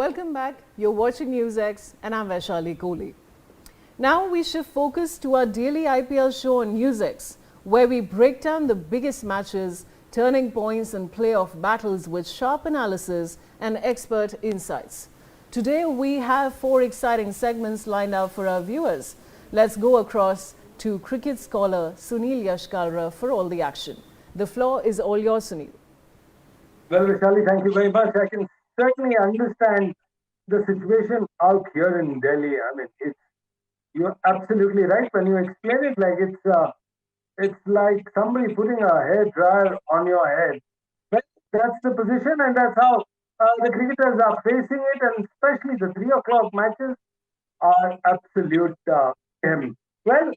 Welcome back. You're watching NewsX and I'm Vaishali Kohli. Now we shift focus to our daily IPL show on NewsX, where we break down the biggest matches, turning points and playoff battles with sharp analysis and expert insights. Today we have 4 exciting segments lined up for our viewers. Let's go across to cricket scholar Sunil Yashkalra for all the action. The floor is all yours, Sunil. Well, Vishali, thank you very much. I can certainly understand the situation out here in Delhi. I mean, you're absolutely right when you explain it. Like it's like somebody putting a hair dryer on your head. But that's the position, and that's how the cricketers are facing it, and especially the 3 o'clock matches are absolute him. Well,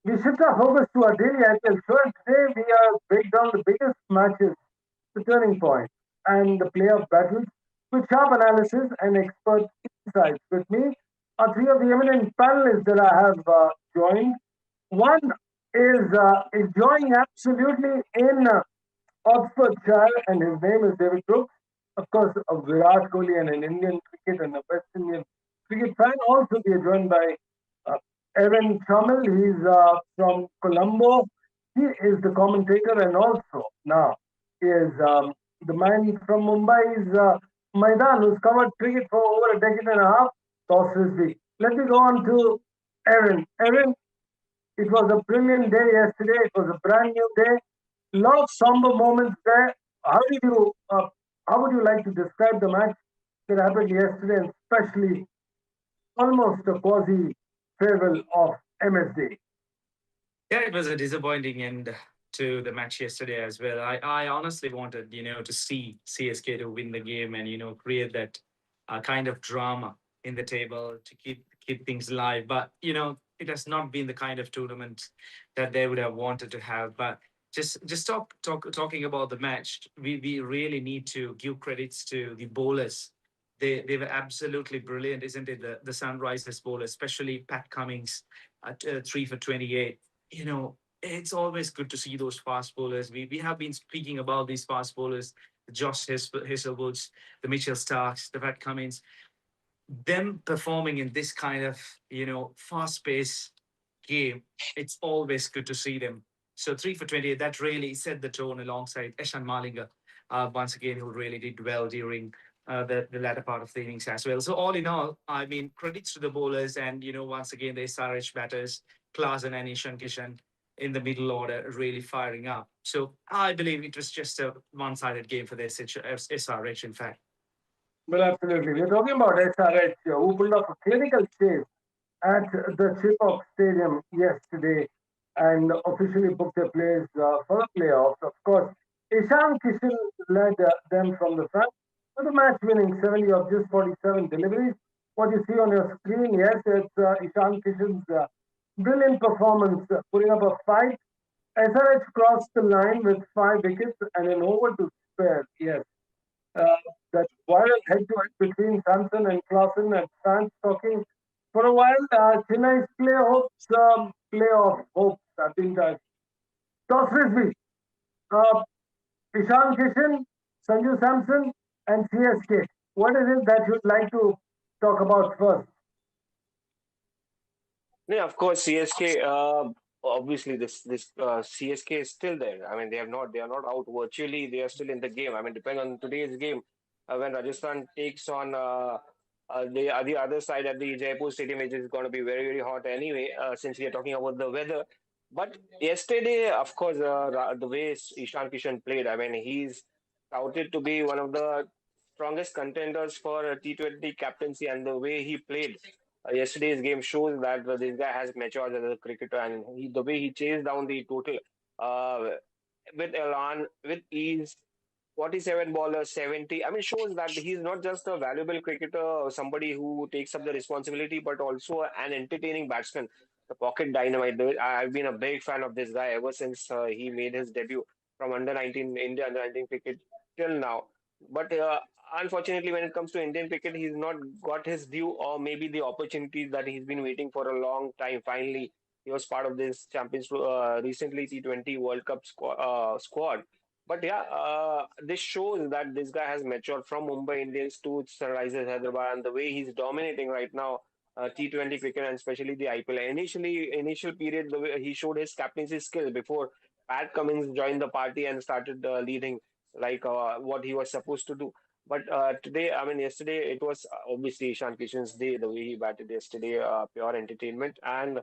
we shift our focus to our daily IPL show, and today we are break down the biggest matches, the turning points, and the playoff battles with sharp analysis and expert insights. With me are 3 of the eminent panelists that I have joined. One is joining absolutely in Oxfordshire, and his name is David Brooks. Of course, a Virat Kohli and an Indian cricket and a West Indian cricket fan. Also, we are joined by uh, Evan Chamel. He's from Colombo. He is the commentator, and also now is the man from Mumbai's Maidan, who's covered cricket for over a decade and a half. Toss Rizvi. Let me go on to Evan. Evan, it was a brilliant day yesterday. It was a brand new day. A lot of somber moments there. How would you like to describe the match that happened yesterday, and especially almost a quasi farewell of MSD? Yeah, it was a disappointing end to the match yesterday as well. I honestly wanted, to see CSK to win the game and, create that kind of drama in the table to keep things live. But, it has not been the kind of tournament that they would have wanted to have. But just talking about the match, we really need to give credits to the bowlers. They were absolutely brilliant, isn't it? The Sunrisers bowlers, especially Pat Cummins at 3 for 28. It's always good to see those fast bowlers. We have been speaking about these fast bowlers, the Josh Hazelwoods, the Mitchell Starks, the Pat Cummins, them performing in this kind of, fast-paced game. It's always good to see them. So 3 for 28, that really set the tone alongside Eshan Malinga, once again, who really did well during the latter part of the innings as well. So all in all, I mean, credits to the bowlers and, once again, the SRH batters, Klasen and Ishan Kishan in the middle order really firing up. So I believe it was just a one-sided game for the SRH, in fact. Well, absolutely. We're talking about SRH, who pulled off a clinical chase at the Chepauk Stadium yesterday and officially booked their place for the playoffs. Of course, Ishan Kishan led them from the front with a match-winning 70 of just 47 deliveries. What you see on your screen, yes, it's Ishan Kishan's brilliant performance, putting up a fight. SRH crossed the line with 5 wickets and an over to spare. Yes, uh, that viral head-to-head between Samson and Clausen and fans talking for a while. Chennai's playoff hopes have been touched. Toss Frisbee, uh, Ishan Kishan, Sanju Samson, and CSK. What is it that you'd like to talk about first? Yeah, of course, CSK. Obviously, this CSK is still there. I mean, they are not out virtually. They are still in the game. I mean, depending on today's game, when Rajasthan takes on the other side at the Jaipur Stadium, which is going to be very hot anyway. Since we are talking about the weather, but yesterday, of course, the way Ishan Kishan played, I mean, he's touted to be one of the strongest contenders for a T20 captaincy, and the way he played yesterday's game shows that this guy has matured as a cricketer, and the way he chased down the total uh, with elan, with ease, 47 ballers, 70. I mean, shows that he's not just a valuable cricketer or somebody who takes up the responsibility, but also an entertaining batsman. The pocket dynamite. I've been a big fan of this guy ever since he made his debut from under 19 India under 19 cricket till now. But unfortunately, when it comes to Indian cricket, he's not got his due or maybe the opportunities that he's been waiting for a long time. Finally, he was part of this Champions recently T20 World Cup squad. But yeah, this shows that this guy has matured from Mumbai Indians to Sunrisers Hyderabad, and the way he's dominating right now, T20 cricket and especially the IPL. Initial period, the way he showed his captaincy skills before Pat Cummins joined the party and started leading like what he was supposed to do. But today, I mean, yesterday, it was obviously Ishan Kishan's day. The way he batted yesterday, pure entertainment. And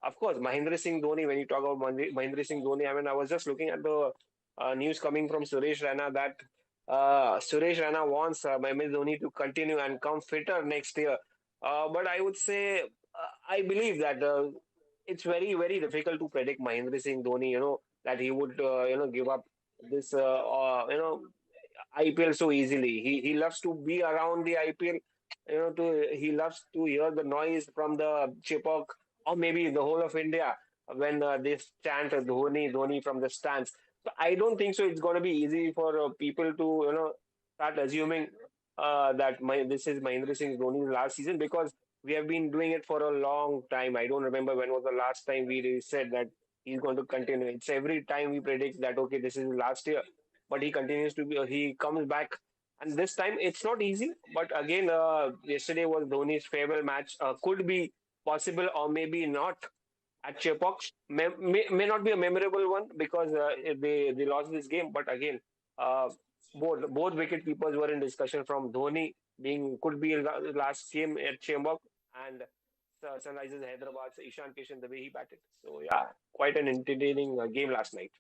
of course, Mahendra Singh Dhoni, when you talk about Mahendra Singh Dhoni, I mean, I was just looking at the news coming from Suresh Raina that Suresh Raina wants MS Dhoni to continue and come fitter next year. But I would say, I believe that it's very, very difficult to predict Mahendra Singh Dhoni, that he would, give up this, IPL so easily. He loves to be around the IPL. He loves to hear the noise from the Chepauk or maybe the whole of India when they chant Dhoni, Dhoni from the stands. So I don't think so. It's going to be easy for people to start assuming that this is Mahendra Singh Dhoni's last season because we have been doing it for a long time. I don't remember when was the last time we really said that he's going to continue. It's every time we predict that okay, this is last year, but he continues to be. He comes back, and this time it's not easy. But again, yesterday was Dhoni's farewell match. Could be possible or maybe not at Chepauk. May not be a memorable one because they lost this game. But again, uh, both wicket keepers were in discussion from Dhoni being could be last game at Chepauk and Sunrisers Hyderabad's Ishan Kishan the way he batted. So yeah, quite an entertaining game last night.